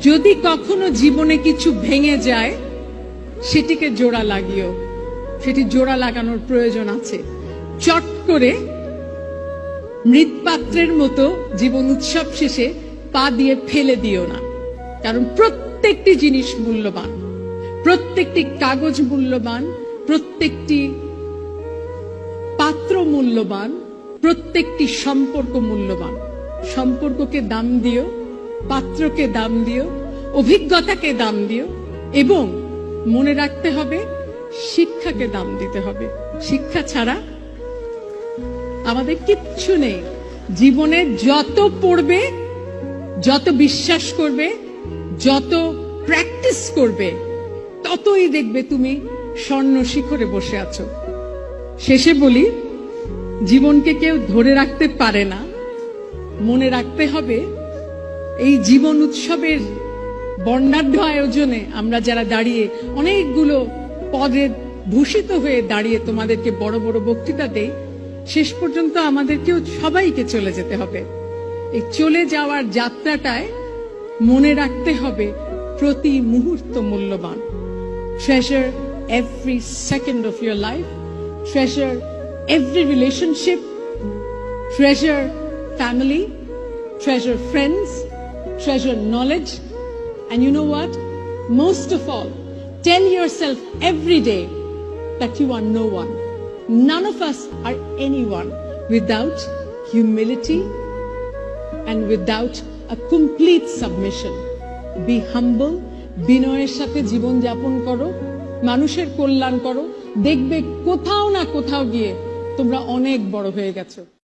যদি কখনো জীবনে কিছু ভেঙে যায় সেটিকে জোড়া লাগিও, সেটি জোড়া লাগানোর প্রয়োজন আছে। চট করে মৃৎপাত্রের মতো জীবন উৎসব শেষে পা দিয়ে ফেলে দিও না, কারণ প্রত্যেকটি জিনিস মূল্যবান, প্রত্যেকটি কাগজ মূল্যবান, প্রত্যেকটি পাত্র মূল্যবান, প্রত্যেকটি সম্পর্ক মূল্যবান। সম্পর্ককে দাম দিও, পাত্রকে দাম দিও, অভিজ্ঞতাকে দাম দিও, এবং মনে রাখতে হবে শিক্ষাকে দাম দিতে হবে। শিক্ষা ছাড়া আমাদের কিচ্ছু নেই। জীবনে যত পড়বে, যত বিশ্বাস করবে, যত প্র্যাকটিস করবে, ততই দেখবে তুমি স্বর্ণ শিখরে বসে আছো। শেষে বলি, জীবনকে কেউ ধরে রাখতে পারে না। মনে রাখতে হবে এই জীবন উৎসবের বর্ণাঢ্য আয়োজনে আমরা যারা দাঁড়িয়ে অনেকগুলো পদে ভূষিত হয়ে দাঁড়িয়ে তোমাদেরকে বড় বড় বক্তৃতা দেই, শেষ পর্যন্ত আমাদেরকেও সবাইকে চলে যেতে হবে। এই চলে যাওয়ার যাত্রাটায় মনে রাখতে হবে প্রতি মুহূর্ত মূল্যবান। Treasure every second of your life, treasure every relationship, treasure family, treasure friends, treasure knowledge, and you know what? Most of all, tell yourself every day that you are no one. None of us are anyone without humility and without a complete submission. Be humble, বিনয়ের সাথে জীবন যাপন করো, মানুষের কল্যাণ করো, দেখবে কোথাও না কোথাও গিয়ে তোমরা অনেক বড় হয়ে গেছো।